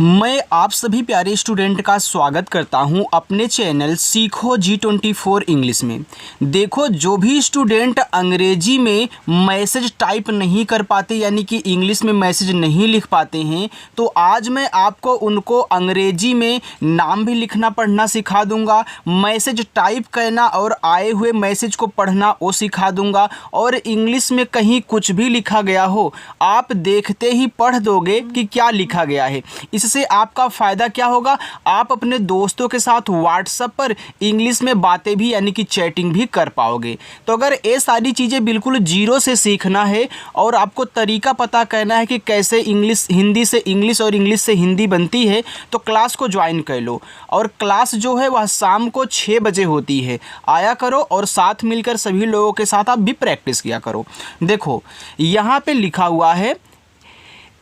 मैं आप सभी प्यारे स्टूडेंट का स्वागत करता हूं अपने चैनल सीखो G24 इंग्लिश में। देखो, जो भी स्टूडेंट अंग्रेजी में मैसेज टाइप नहीं कर पाते यानी कि इंग्लिश में मैसेज नहीं लिख पाते हैं, तो आज मैं आपको उनको अंग्रेजी में नाम भी लिखना पढ़ना सिखा दूंगा, मैसेज टाइप करना और आए हुए मैसेज को पढ़ना वो सिखा दूंगा। और इंग्लिश में कहीं कुछ भी लिखा गया हो, आप देखते ही पढ़ दोगे कि क्या लिखा गया है। इससे आपका फ़ायदा क्या होगा, आप अपने दोस्तों के साथ व्हाट्सएप पर इंग्लिश में बातें भी यानी कि चैटिंग भी कर पाओगे। तो अगर ये सारी चीज़ें बिल्कुल जीरो से सीखना है और आपको तरीका पता करना है कि कैसे इंग्लिश हिंदी से इंग्लिश और इंग्लिश से हिंदी बनती है, तो क्लास को ज्वाइन कर लो। और क्लास जो है वह शाम को 6 बजे होती है, आया करो और साथ मिलकर सभी लोगों के साथ आप भी प्रैक्टिस किया करो। देखो, यहाँ पे लिखा हुआ है,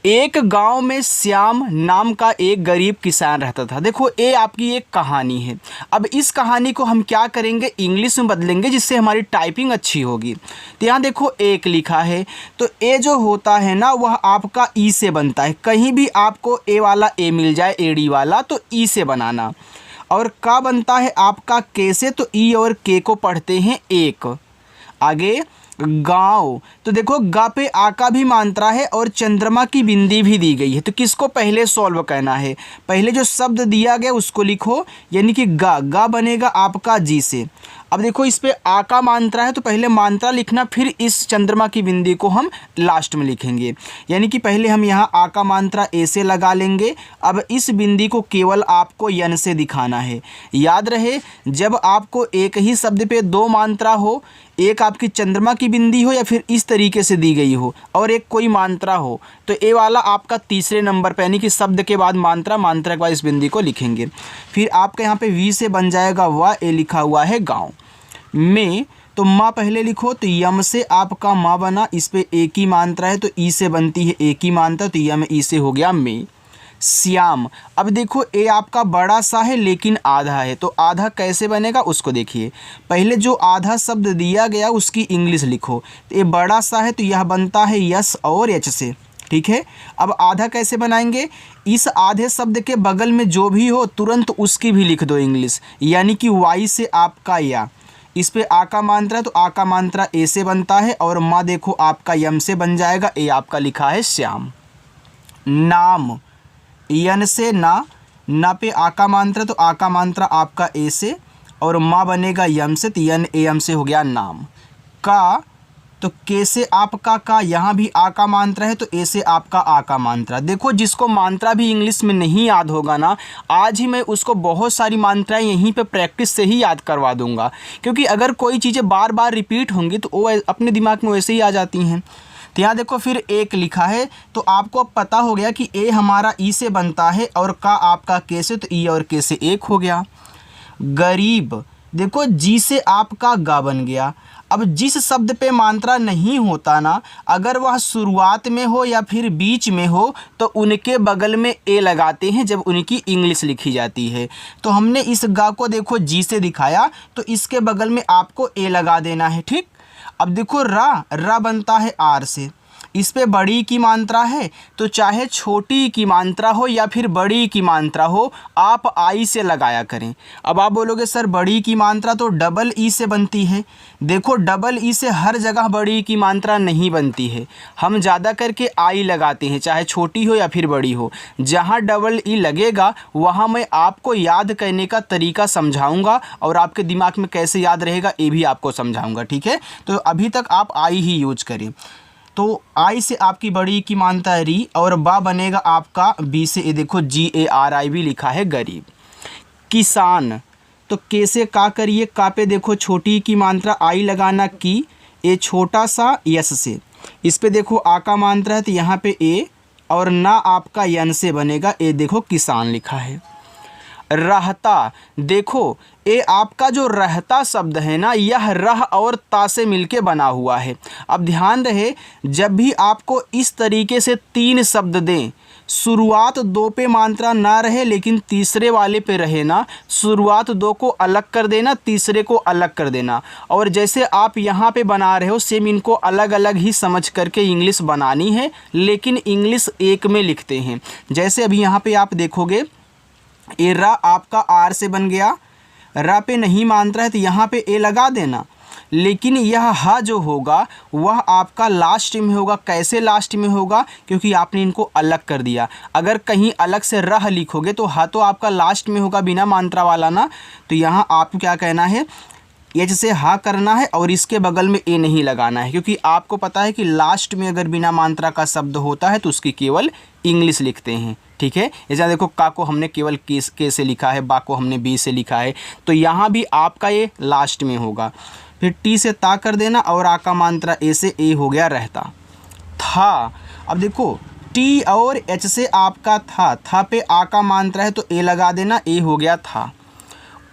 एक गांव में श्याम नाम का एक गरीब किसान रहता था। देखो, ये आपकी एक कहानी है। अब इस कहानी को हम क्या करेंगे, इंग्लिश में बदलेंगे जिससे हमारी टाइपिंग अच्छी होगी। तो यहाँ देखो एक लिखा है, तो ए जो होता है ना वह आपका ई से बनता है। कहीं भी आपको ए वाला ए मिल जाए, एडी वाला, तो ई से बनाना। और का बनता है आपका के से, तो ई और के को पढ़ते हैं एक। आगे गाँव, तो देखो गा पे आ का भी मात्रा है और चंद्रमा की बिंदी भी दी गई है। तो किसको पहले सॉल्व करना है, पहले जो शब्द दिया गया उसको लिखो, यानी कि गा बनेगा आपका जी से। अब देखो इस पे आ का मात्रा है, तो पहले मात्रा लिखना, फिर इस चंद्रमा की बिंदी को हम लास्ट में लिखेंगे। यानी कि पहले हम यहाँ आ का मात्रा ए से लगा लेंगे। अब इस बिंदी को केवल आपको यन से दिखाना है। याद रहे, जब आपको एक ही शब्द पे दो मात्रा हो, एक आपकी चंद्रमा की बिंदी हो या फिर इस तरीके से दी गई हो और एक कोई मात्रा हो, तो ए वाला आपका तीसरे नंबर पे, यानी कि शब्द के बाद मात्रा, मात्रा के बाद इस बिंदी को लिखेंगे। फिर आपके यहाँ पे वी से बन जाएगा वह, ए लिखा हुआ है गाँव में, तो माँ पहले लिखो, तो यम से आपका माँ बना, इस पे एक ही मात्रा है तो ई से बनती है एक ही मात्रा, तो यम ई से हो गया में। श्याम, अब देखो ए आपका बड़ा सा है लेकिन आधा है, तो आधा कैसे बनेगा उसको देखिए। पहले जो आधा शब्द दिया गया उसकी इंग्लिश लिखो। तो ये बड़ा सा है तो यह बनता है यस और एच से, ठीक है। अब आधा कैसे बनाएंगे, इस आधे शब्द के बगल में जो भी हो तुरंत उसकी भी लिख दो इंग्लिश, यानी कि वाई से आपका या। इस पे आ का मात्रा, तो आ का मात्रा ए से बनता है और माँ देखो आपका यम से बन जाएगा, ए आपका लिखा है श्याम। नाम, यन से ना पे आ का मात्रा, तो आ का मात्रा आपका ए से और माँ बनेगा यम से, तो यन ए यम से हो गया नाम। का, तो के से आपका का, यहाँ भी आ का मात्रा है तो ए से आपका आ का मात्रा। देखो, जिसको मात्रा भी इंग्लिश में नहीं याद होगा ना, आज ही मैं उसको बहुत सारी मात्राएं यहीं पे प्रैक्टिस से ही याद करवा दूंगा, क्योंकि अगर कोई चीज़ें बार बार रिपीट होंगी तो वो अपने दिमाग में वैसे ही आ जाती हैं। तो यहाँ देखो फिर एक लिखा है, तो आपको अब पता हो गया कि ए हमारा ई से बनता है और का आपका के से, तो ई और के से एक हो गया। गरीब, देखो जी से आपका गा बन गया। अब जिस शब्द पे मात्रा नहीं होता ना, अगर वह शुरुआत में हो या फिर बीच में हो, तो उनके बगल में ए लगाते हैं जब उनकी इंग्लिश लिखी जाती है। तो हमने इस गा को देखो जी से दिखाया, तो इसके बगल में आपको ए लगा देना है, ठीक। अब देखो रा बनता है आर से, इस पे बड़ी की मात्रा है, तो चाहे छोटी की मात्रा हो या फिर बड़ी की मात्रा हो, आप आई से लगाया करें। अब आप बोलोगे सर बड़ी की मात्रा तो डबल ई से बनती है। देखो, डबल ई से हर जगह बड़ी की मात्रा नहीं बनती है, हम ज़्यादा करके आई लगाते हैं, चाहे छोटी हो या फिर बड़ी हो। जहाँ डबल ई लगेगा वहाँ मैं आपको याद करने का तरीका समझाऊँगा और आपके दिमाग में कैसे याद रहेगा ये भी आपको समझाऊँगा, ठीक है। तो अभी तक आप आई ही यूज करें। तो आई से आपकी बड़ी की मानता है री, और बा बनेगा आपका बी से, ये देखो GARI भी लिखा है गरीब। किसान, तो के से का करिए, का पे देखो छोटी की मात्रा आई लगाना की, ए छोटा सा यस से, इस पे देखो आ का मात्रा है तो यहाँ पे ए और ना आपका यन से बनेगा, ए देखो किसान लिखा है। रहता, देखो ये आपका जो रहता शब्द है ना, यह रह और ता से मिलके बना हुआ है। अब ध्यान रहे, जब भी आपको इस तरीके से तीन शब्द दें, शुरुआत दो पे मात्रा ना रहे लेकिन तीसरे वाले पे रहे ना, शुरुआत दो को अलग कर देना, तीसरे को अलग कर देना। और जैसे आप यहाँ पे बना रहे हो सेम इनको अलग अलग ही समझ करके इंग्लिश बनानी है, लेकिन इंग्लिश एक में लिखते हैं। जैसे अभी यहाँ पे आप देखोगे ए रा आपका आर से बन गया, रा पे नहीं मात्रा है तो यहाँ पे ए लगा देना, लेकिन यह हा जो होगा वह आपका लास्ट में होगा। कैसे लास्ट में होगा? क्योंकि आपने इनको अलग कर दिया। अगर कहीं अलग से रह लिखोगे तो हा तो आपका लास्ट में होगा बिना मात्रा वाला ना, तो यहाँ आपको क्या कहना है, एच से हा करना है और इसके बगल में ए नहीं लगाना है, क्योंकि आपको पता है कि लास्ट में अगर बिना मात्रा का शब्द होता है तो उसकी केवल इंग्लिश लिखते हैं। ठीक है, जैसा देखो का को हमने केवल के से लिखा है, बा को हमने बी से लिखा है, तो यहाँ भी आपका ये लास्ट में होगा। फिर टी से ता कर देना और आ का मात्रा ए से ए हो गया रहता था। अब देखो टी और एच से आपका था पे आ का मात्रा है तो ए लगा देना, ए हो गया था।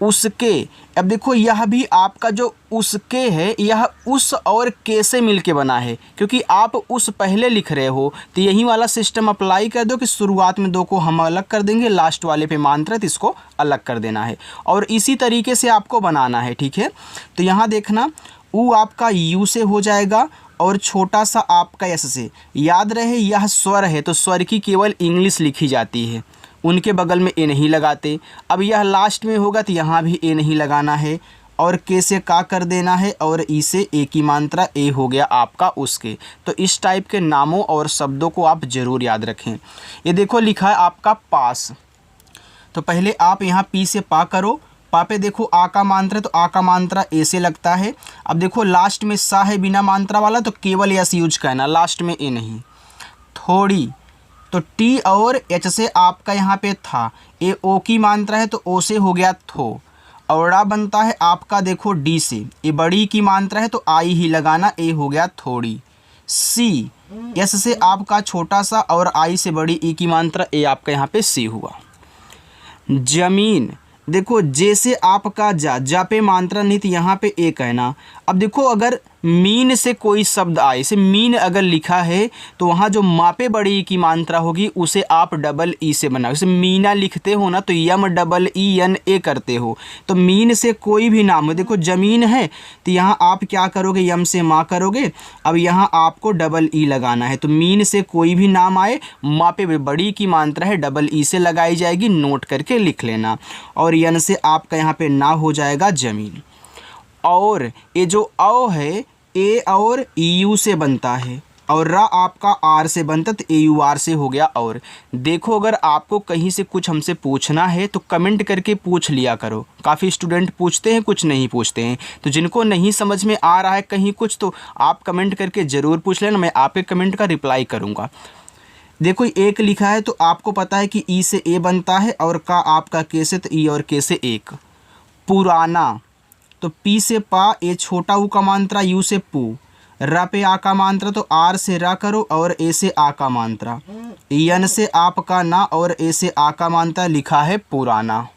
उसके, अब देखो यह भी आपका जो उसके है यह उस और के से मिलके बना है, क्योंकि आप उस पहले लिख रहे हो तो यही वाला सिस्टम अप्लाई कर दो कि शुरुआत में दो को हम अलग कर देंगे, लास्ट वाले पे मात्रा तो इसको अलग कर देना है, और इसी तरीके से आपको बनाना है। ठीक है, तो यहाँ देखना ऊ आपका यू से हो जाएगा और छोटा सा आपका एस से। याद रहे यह स्वर है तो स्वर की केवल इंग्लिश लिखी जाती है, उनके बगल में ए नहीं लगाते। अब यह लास्ट में होगा तो यहाँ भी ए नहीं लगाना है, और के से का कर देना है और ई से ए की मात्रा ए हो गया आपका उसके। तो इस टाइप के नामों और शब्दों को आप ज़रूर याद रखें। ये देखो लिखा है आपका पास, तो पहले आप यहाँ पी से पा करो, पा पे देखो आ का मात्रा तो आ का मात्रा ए से लगता है। अब देखो लास्ट में सा है बिना मात्रा वाला तो केवल यस यूज करना, लास्ट में ए नहीं। थोड़ी, तो टी और एच से आपका यहाँ पे था, ए ओ की मात्रा है तो ओ से हो गया थो। औड़ा बनता है आपका देखो डी से, ए बड़ी की मात्रा है तो आई ही लगाना, ए हो गया थोड़ी। सी, एस से आपका छोटा सा और आई से बड़ी ई की मात्रा, ए आपका यहाँ पे सी हुआ। जमीन, देखो जैसे आपका जा पे मात्रा नहीं तो यहाँ पे ए कहना। अब देखो अगर मीन से कोई शब्द आए, जैसे मीन अगर लिखा है तो वहाँ जो मापे बड़ी की मात्रा होगी उसे आप डबल ई से बनाओ। जैसे मीना लिखते हो ना तो यम डबल ई एन ए करते हो, तो मीन से कोई भी नाम हो, देखो जमीन है तो यहाँ आप क्या करोगे, यम से माँ करोगे। अब यहाँ आपको डबल ई लगाना है, तो मीन से कोई भी नाम आए मापे बड़ी की मात्रा है डबल ई से लगाई जाएगी, नोट करके लिख लेना। और यन से आपका यहाँ पे ना हो जाएगा जमीन। और ये जो औ है ए और यू से बनता है, और रा आपका आर से बनता तो ए यू आर से हो गया। और देखो अगर आपको कहीं से कुछ हमसे पूछना है तो कमेंट करके पूछ लिया करो। काफ़ी स्टूडेंट पूछते हैं, कुछ नहीं पूछते हैं, तो जिनको नहीं समझ में आ रहा है कहीं कुछ तो आप कमेंट करके ज़रूर पूछ लेना, मैं आपके कमेंट का रिप्लाई करूँगा। देखो एक लिखा है तो आपको पता है कि ई से ए बनता है, और का आपका के से तो ई और के से एक। पुराना, तो पी से पा, ए छोटा ऊ का मात्रा, यू से पू, रा पे आ का मात्रा तो आर से रा करो और ए से आ का मात्रा, यन से आपका ना और ए से आ का मात्रा लिखा है पुराना।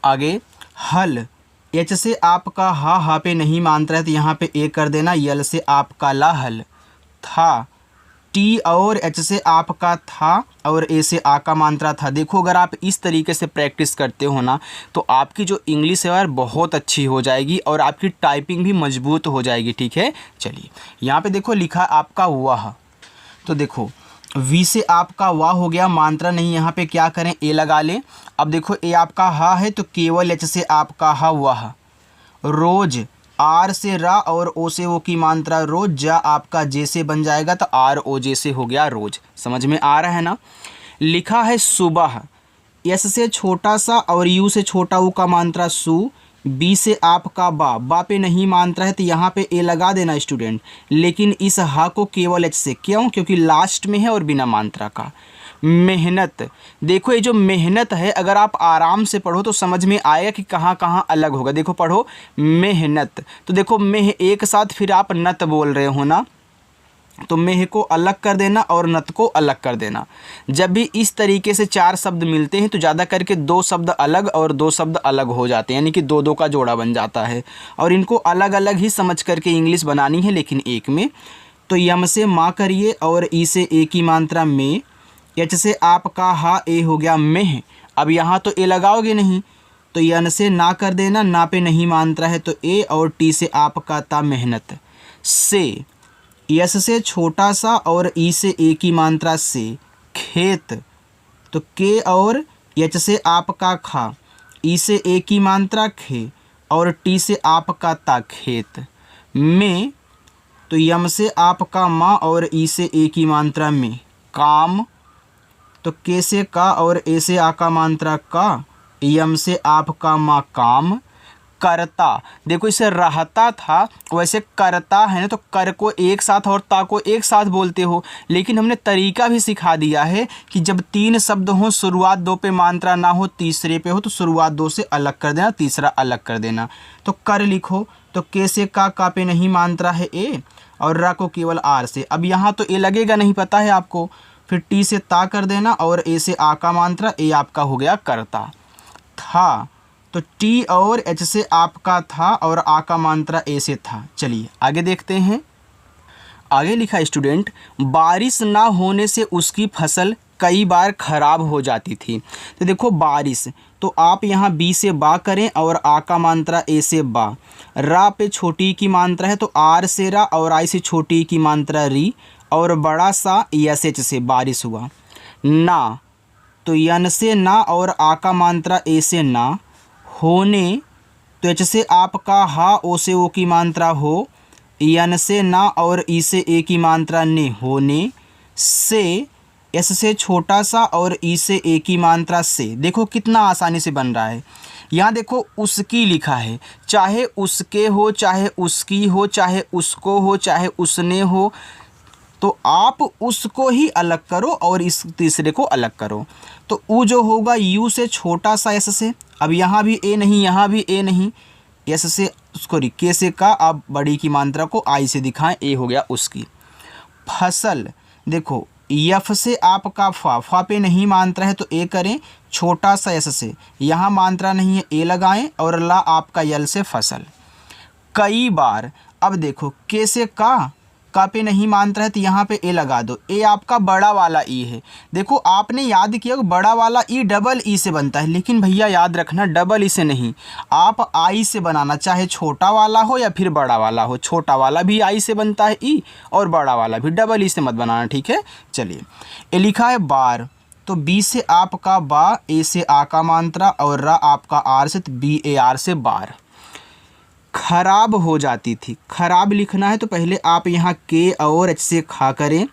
आगे हल, एच से आपका हा पे नहीं मात्रा है तो यहाँ पे ए कर देना, यल से आपका ला हल। था, टी और एच से आपका था और ए से आ का मात्रा था। देखो अगर आप इस तरीके से प्रैक्टिस करते हो ना तो आपकी जो इंग्लिश है यार बहुत अच्छी हो जाएगी और आपकी टाइपिंग भी मजबूत हो जाएगी। ठीक है, चलिए यहाँ पे देखो लिखा आपका वाह, तो देखो वी से आपका वाह हो गया, मात्रा नहीं, यहाँ पे क्या करें ए लगा लें। अब देखो ए आपका हा है तो केवल एच से आपका हा वाह। रोज, आर से रा और ओ से ओ की मात्रा रोज, जा आपका जे से बन जाएगा तो आर ओ जे से हो गया रोज। समझ में आ रहा है ना। लिखा है सुबह, एस से छोटा सा और यू से छोटा ऊ का मात्रा सु, बी से आपका बा पे नहीं मात्रा है तो यहाँ पे ए लगा देना स्टूडेंट, लेकिन इस हा को केवल एच से, क्यों, क्योंकि लास्ट में है और बिना मात्रा का। मेहनत, देखो ये जो मेहनत है अगर आप आराम से पढ़ो तो समझ में आएगा कि कहाँ कहाँ अलग होगा। देखो पढ़ो मेहनत, तो देखो मेह एक साथ फिर आप नत बोल रहे हो ना, तो मेह को अलग कर देना और नत को अलग कर देना। जब भी इस तरीके से चार शब्द मिलते हैं तो ज़्यादा करके दो शब्द अलग और दो शब्द अलग हो जाते हैं, यानी कि दो दो का जोड़ा बन जाता है, और इनको अलग अलग ही समझ करके इंग्लिश बनानी है लेकिन एक में। तो यम से माँ करिए और ई से ए की मात्रा में, एच से आपका हा ए हो गया मेह। अब यहाँ तो ए लगाओगे नहीं तो यन से ना कर देना, ना पे नहीं मात्रा है तो ए, और टी से आपका ता मेहनत। से यस से छोटा सा और ई से ए की मात्रा से खेत, तो के और एच से आपका खा, ई से ए की मात्रा खे, और टी से आपका ता खेत। में तो यम से आपका माँ और ई से ए की मात्रा में काम, तो के से का और ए से आ का मात्रा का, यम से आपका माँ काम। करता, देखो इसे रहता था वैसे करता है ना, तो कर को एक साथ और ता को एक साथ बोलते हो, लेकिन हमने तरीका भी सिखा दिया है कि जब तीन शब्द हों, शुरुआत दो पे मात्रा ना हो, तीसरे पे हो, तो शुरुआत दो से अलग कर देना, तीसरा अलग कर देना। तो कर लिखो तो के से का पे नहीं मात्रा है ए, और रा को केवल आर से। अब यहाँ तो ए लगेगा नहीं, पता है आपको, फिर टी से ता कर देना और ए से आ का मात्रा, ए आपका हो गया करता। था तो टी और एच से आपका था और आ का मात्रा ए से था। चलिए आगे देखते हैं। आगे लिखा स्टूडेंट, बारिश ना होने से उसकी फसल कई बार खराब हो जाती थी। तो देखो बारिश, तो आप यहाँ बी से बा करें और आ का मात्रा ए से बा। रा पे छोटी की मात्रा है तो आर से रा, और आई से छोटी की मात्रा री, और बड़ा सा यस एच से बारिश हुआ। ना तो यन से ना और आ का मात्रा ए से ना। होने तो एच से आपका हा, ओ से ओ की मात्रा हो, यन से ना और ई से ए की मात्रा ने होने। से एस से छोटा सा और ई से ए की मात्रा से। देखो कितना आसानी से बन रहा है। यहाँ देखो उसकी लिखा है, चाहे उसके हो, चाहे उसकी हो, चाहे उसको हो, चाहे उसने हो, तो आप उसको ही अलग करो और इस तीसरे को अलग करो। तो ऊ जो होगा यू से छोटा सा एस से। अब यहाँ भी ए नहीं, यहाँ भी ए नहीं, एस से उसको के से का, आप बड़ी की मात्रा को आई से दिखाएं, ए हो गया उसकी। फसल, देखो यफ से आपका फा पे नहीं मात्रा है तो ए करें, छोटा सा एस से, यहाँ मात्रा नहीं है ए लगाएं, और ला आपका यल से फसल। कई बार, अब देखो के से का पे नहीं मात्रा है तो यहाँ पे ए लगा दो, ए आपका बड़ा वाला ई है। देखो आपने याद किया कि बड़ा वाला ई डबल ई से बनता है, लेकिन भैया याद रखना डबल ई से नहीं, आप आई से बनाना, चाहे छोटा वाला हो या फिर बड़ा वाला हो। छोटा वाला भी आई से बनता है ई, और बड़ा वाला भी, डबल ई से मत बनाना, ठीक है। चलिए ए लिखा है बार, तो बी से आपका बा, ए से आ का मात्रा, और रा आपका आर से, तो बी ए आर से बार। खराब हो जाती थी, खराब लिखना है तो पहले आप यहाँ के और एच से खा करें,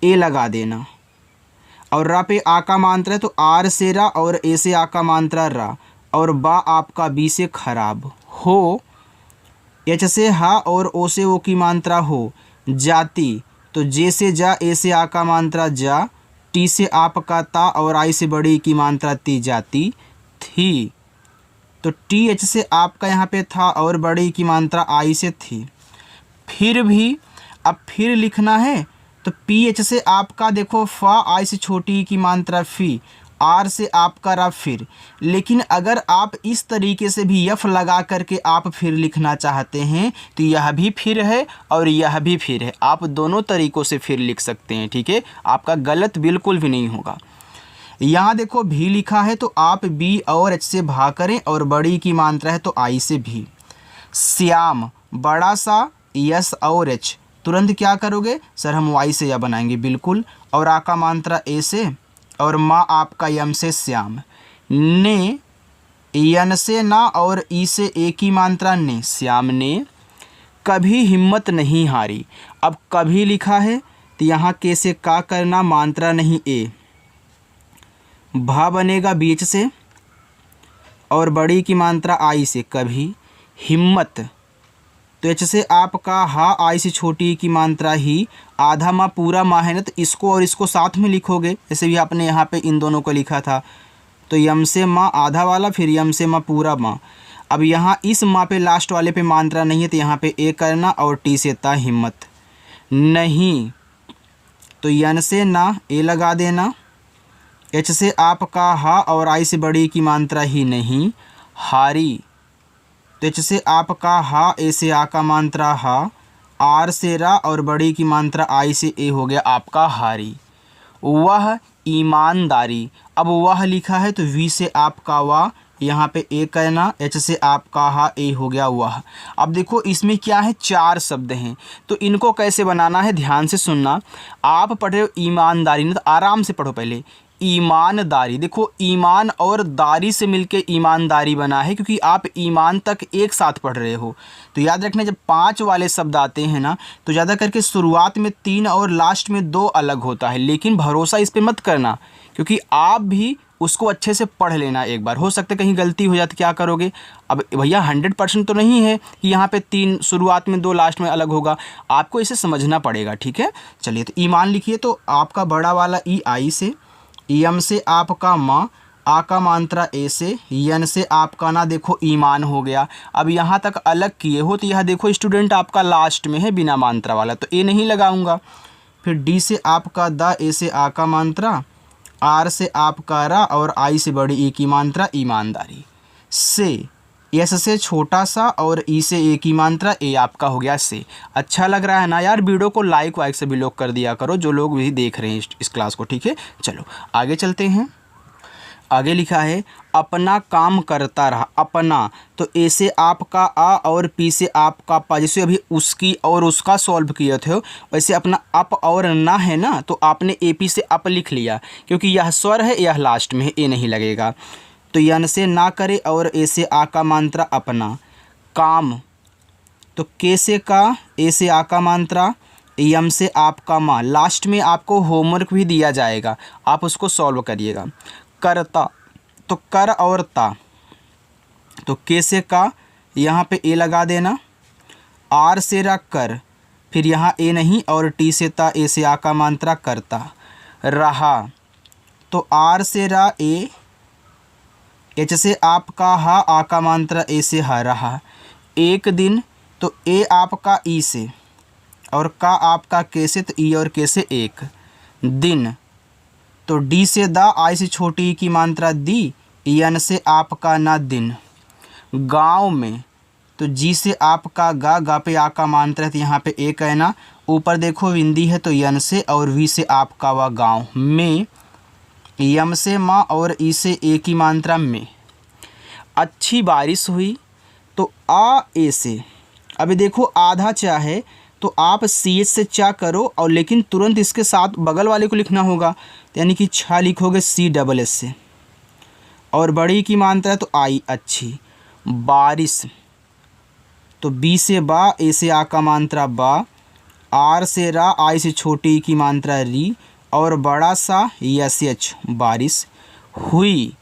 ए लगा देना, और रा पे आ का मात्रा है तो आर से रा, और ए से आ का मात्रा रा, और बा आपका बी से खराब। हो एच से हा और ओ से ओ की मात्रा हो। जाती, तो जे से जा, ए से आ का मात्रा जा, टी से आपका ता, और आई से बड़ी की मात्रा ती, जाती थी। तो टी एच से आपका यहाँ पे था और बड़ी की मात्रा आई से थी। फिर भी, अब फिर लिखना है तो पी एच से आपका देखो फा, आई से छोटी की मात्रा फी, आर से आपका रा फिर। लेकिन अगर आप इस तरीके से भी यफ लगा करके आप फिर लिखना चाहते हैं तो यह भी फिर है और यह भी फिर है, आप दोनों तरीक़ों से फिर लिख सकते हैं, ठीक है। आपका गलत बिल्कुल भी नहीं होगा। यहाँ देखो भी लिखा है तो आप बी और एच से भाग करें, और बड़ी की मात्रा है तो आई से भी। श्याम, बड़ा सा यस और एच, तुरंत क्या करोगे सर, हम वाई से या बनाएंगे, बिल्कुल, और आ का मात्रा ए से, और माँ आपका यम से श्याम। ने, यन से ना और ई से ए की मात्रा ने, श्याम ने। कभी हिम्मत नहीं हारी, अब कभी लिखा है तो यहाँ के से का करना, मात्रा नहीं ए, भा बनेगा बीच से, और बड़ी की मात्रा आई से, कभी। हिम्मत, तो एच से आपका हा, आई से छोटी की मात्रा ही, आधा माँ पूरा माँ है ना, तो इसको और इसको साथ में लिखोगे, जैसे भी आपने यहाँ पे इन दोनों को लिखा था। तो यम से माँ आधा वाला, फिर यम से माँ पूरा माँ। अब यहाँ इस माँ पे लास्ट वाले पे मात्रा नहीं है तो यहाँ पे ए करना, और टी से ता हिम्मत। नहीं, तो यन से ना ए लगा देना, एच से आपका हा और आई से बड़ी की मात्रा ही नहीं, हारी, तो एच से आपका हा, ए से आ का मात्रा हा, आर से रा, और बड़ी की मात्रा आई से ए, हो गया आपका हारी। वह ईमानदारी। अब वह लिखा है तो वी से आपका वाह, यहाँ पे ए कहना, एच से आपका हा, ए हो गया वह। अब देखो इसमें क्या है, 4 शब्द हैं, तो इनको कैसे बनाना है ध्यान से सुनना। आप पढ़ रहे हो ईमानदारी ना, तो आराम से पढ़ो पहले। ईमानदारी, देखो ईमान और दारी से मिलके ईमानदारी बना है, क्योंकि आप ईमान तक एक साथ पढ़ रहे हो। तो याद रखना जब 5 वाले शब्द आते हैं ना, तो ज़्यादा करके शुरुआत में 3 और लास्ट में 2 अलग होता है, लेकिन भरोसा इस पे मत करना, क्योंकि आप भी उसको अच्छे से पढ़ लेना एक बार। हो सकता है कहीं गलती हो जाए तो क्या करोगे। अब भैया 100% तो नहीं है कि यहाँ पे 3 शुरुआत में 2 लास्ट में अलग होगा, आपको इसे समझना पड़ेगा, ठीक है। चलिए तो ईमान लिखिए, तो आपका बड़ा वाला ई आई से, यम से आपका माँ, आ का मात्रा ए से, यन से आपका ना, देखो ईमान हो गया। अब यहाँ तक अलग किए हो तो यह देखो स्टूडेंट आपका लास्ट में है बिना मात्रा वाला, तो ए नहीं लगाऊंगा। फिर डी से आपका द, ए से आ का मात्रा, आर से आपका रा, और आई से बड़ी ई की मात्रा ईमानदारी। से एस से छोटा सा और ई से ए की मात्रा, ए आपका हो गया से। अच्छा लग रहा है ना यार। वीडियो को लाइक वाइक से भी लोग कर दिया करो, जो लोग भी देख रहे हैं इस क्लास को, ठीक है। चलो आगे चलते हैं। आगे लिखा है अपना काम करता रहा। अपना, तो ए से आपका आ और पी से आपका पा, जैसे अभी उसकी और उसका सॉल्व किए थे वैसे अपना अप और ना है ना, तो आपने ए पी से अप लिख लिया, क्योंकि यह स्वर है, यह लास्ट में है, ए नहीं लगेगा। तो यन से ना करे और ए से आ का मात्रा अपना। काम, तो के से का, ए से आ का मात्रा, यम से आपका माँ। लास्ट में आपको होमवर्क भी दिया जाएगा, आप उसको सॉल्व करिएगा। करता, तो कर और ता, तो के से का, यहाँ पे ए लगा देना। आर से रा कर, फिर यहाँ ए नहीं, और टी से ता, ए से आ का मात्रा करता। रहा, तो आर से रा ए, एच से आपका हा, आ का मात्रा ए से हा, रहा। एक दिन, तो ए आपका ई से, और का आपका के से, तो ई और के से एक। दिन, तो डी से दा, आई से छोटी की मात्रा दी, यन से आपका ना, दिन। गांव में, तो जी से आपका गा, गा पे आ का मात्रा है, तो यहाँ पे ए कहना। ऊपर देखो विंदी है, तो यन से और वी से आपका वा, गांव में। यम से माँ और ई से ए की मात्रा में। अच्छी बारिश हुई, तो आ ए से। अभी देखो आधा चा है, तो आप सी एच से चा करो, और लेकिन तुरंत इसके साथ बगल वाले को लिखना होगा, तो यानी कि छा लिखोगे सी डबल एस से, और बड़ी की मात्रा है तो आई, अच्छी। बारिश, तो बी से बा, ए से आ का मात्रा बा, आर से रा, आई से छोटी की मात्रा री, और बड़ा सा यस एच, बारिश। हुई,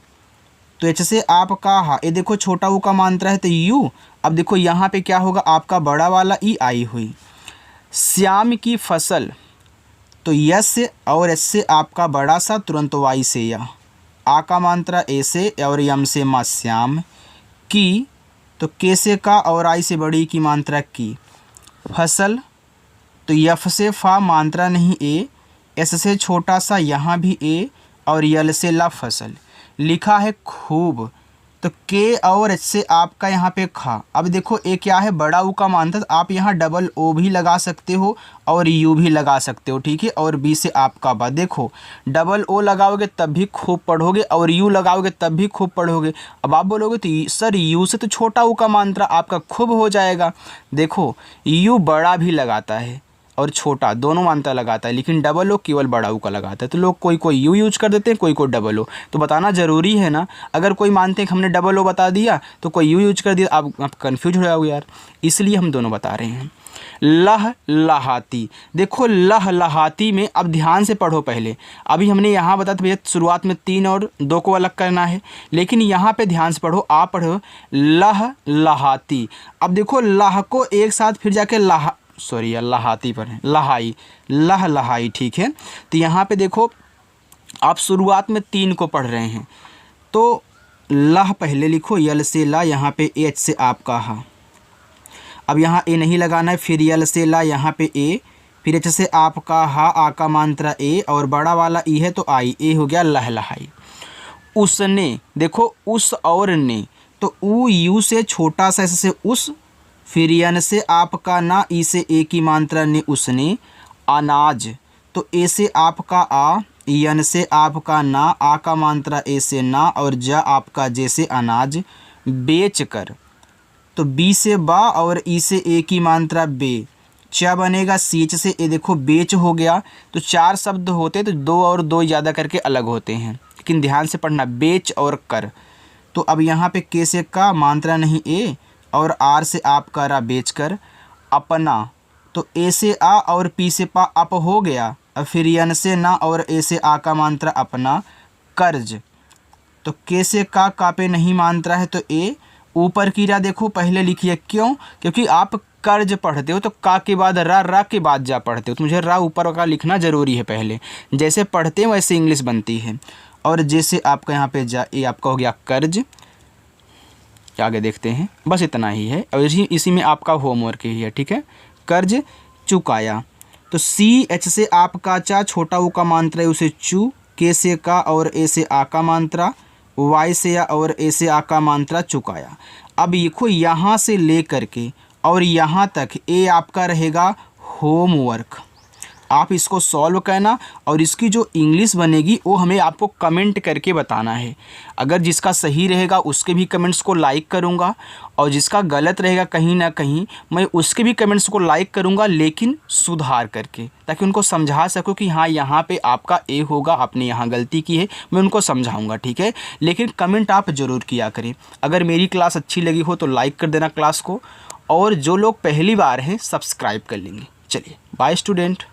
तो एच से आपका हा, ये देखो छोटा ऊ का मात्रा है तो यू। अब देखो यहाँ पे क्या होगा, आपका बड़ा वाला ई आई हुई। श्याम की फसल, तो यस से और एस से आपका बड़ा सा, तुरंत वाई से या, आ का मात्रा ए से और यम से मा, श्याम की, तो के से का और आई से बड़ी की मात्रा की। फसल, तो यफ से फा, मात्रा नहीं ए, एस से छोटा सा, यहाँ भी ए, और यल से ला, फसल। लिखा है खूब, तो के और एच से आपका यहाँ पे खा। अब देखो ए क्या है, बड़ा ऊ का मात्रा, तो आप यहाँ डबल ओ भी लगा सकते हो और यू भी लगा सकते हो, ठीक है। और बी से आपका बा, देखो डबल ओ लगाओगे तब भी खूब पढ़ोगे, और यू लगाओगे तब भी खूब पढ़ोगे। अब आप बोलोगे तो सर यू से तो छोटा ऊ का मात्रा आपका खूब हो जाएगा। देखो यू बड़ा भी लगाता है और छोटा दोनों मात्रा लगाता है, लेकिन डबल ओ केवल बड़ा ऊ का लगाता है। तो लोग कोई कोई यू यूज कर देते हैं, कोई कोई डबल ओ। तो बताना ज़रूरी है ना, अगर कोई मानते हैं कि हमने डबल ओ बता दिया तो कोई यू यूज कर दिया, आप कन्फ्यूज हो जाओगे यार, इसलिए हम दोनों बता रहे हैं। लह लहाती, देखो लह लहाती में अब ध्यान से पढ़ो पहले। अभी हमने यहाँ बताया भैया शुरुआत में 3 और 2 को अलग करना है, लेकिन यहाँ पे ध्यान से पढ़ो, आप पढ़ो लह लहाती। अब देखो लह को एक साथ फिर जाके लहाती पर है, लहाई, लह लहाई, ठीक है। तो यहाँ पे देखो आप शुरुआत में 3 को पढ़ रहे हैं, तो लह पहले लिखो, यल से ला, यहाँ पे एच से आपका हा। अब यहाँ ए नहीं लगाना है, फिर यल से ला, यहाँ पे ए, फिर एच से आपका हा, आ का मात्रा ए, और बड़ा वाला ई है तो आई, ए हो गया लह लहाई। उसने, देखो उस और ने, तो ऊ यू से छोटा सा ऐसे उस, फिर यन से आपका ना, ई से ए की मात्रा ने, उसने। अनाज, तो ए से आपका आ, यन से आपका ना, आ का मात्रा ए से ना, और ज आपका जैसे अनाज, बेच कर। तो बी से बा और ई से ए की मात्रा बे, च बनेगा सीच से ए, देखो बेच हो गया। तो 4 शब्द होते तो 2 और 2 ज़्यादा करके अलग होते हैं, लेकिन ध्यान से पढ़ना, बेच और कर। तो अब यहाँ पे के से का मात्रा नहीं ए, और आर से आप करा बेच कर। अपना, तो ए से आ और पी से पा अप हो गया। अब फिर यन से ना और ए से आ का मात्रा अपना, कर्ज। तो के से का पे नहीं मात्रा है तो ए, ऊपर की रा देखो पहले लिखिए, क्यों? क्योंकि आप कर्ज पढ़ते हो तो का के बाद रा के बाद जा पढ़ते हो, तो मुझे रा ऊपर का लिखना ज़रूरी है पहले। जैसे पढ़ते हैं वैसे इंग्लिश बनती है। और जैसे आपका यहाँ पे जा, ये आपका हो गया कर्ज। आगे देखते हैं, बस इतना ही है और इसी में आपका होमवर्क ही है, ठीक है। कर्ज चुकाया। तो सी एच से आपका चा, छोटा ऊ का मात्रा है उसे चू, के से का और ए से आ का मात्रा, वाई से या और ए से आ का मात्रा चुकाया। अब देखो यहाँ से ले करके और यहाँ तक ए आपका रहेगा होमवर्क। आप इसको सॉल्व करना और इसकी जो इंग्लिश बनेगी वो हमें आपको कमेंट करके बताना है। अगर जिसका सही रहेगा उसके भी कमेंट्स को लाइक करूँगा, और जिसका गलत रहेगा कहीं ना कहीं मैं उसके भी कमेंट्स को लाइक करूँगा, लेकिन सुधार करके, ताकि उनको समझा सकूँ कि हाँ यहाँ पे आपका ए होगा, आपने यहाँ गलती की है, मैं उनको समझाऊँगा, ठीक है। लेकिन कमेंट आप ज़रूर किया करें। अगर मेरी क्लास अच्छी लगी हो तो लाइक कर देना क्लास को, और जो लोग पहली बार हैं सब्सक्राइब कर लेंगे। चलिए बाय स्टूडेंट।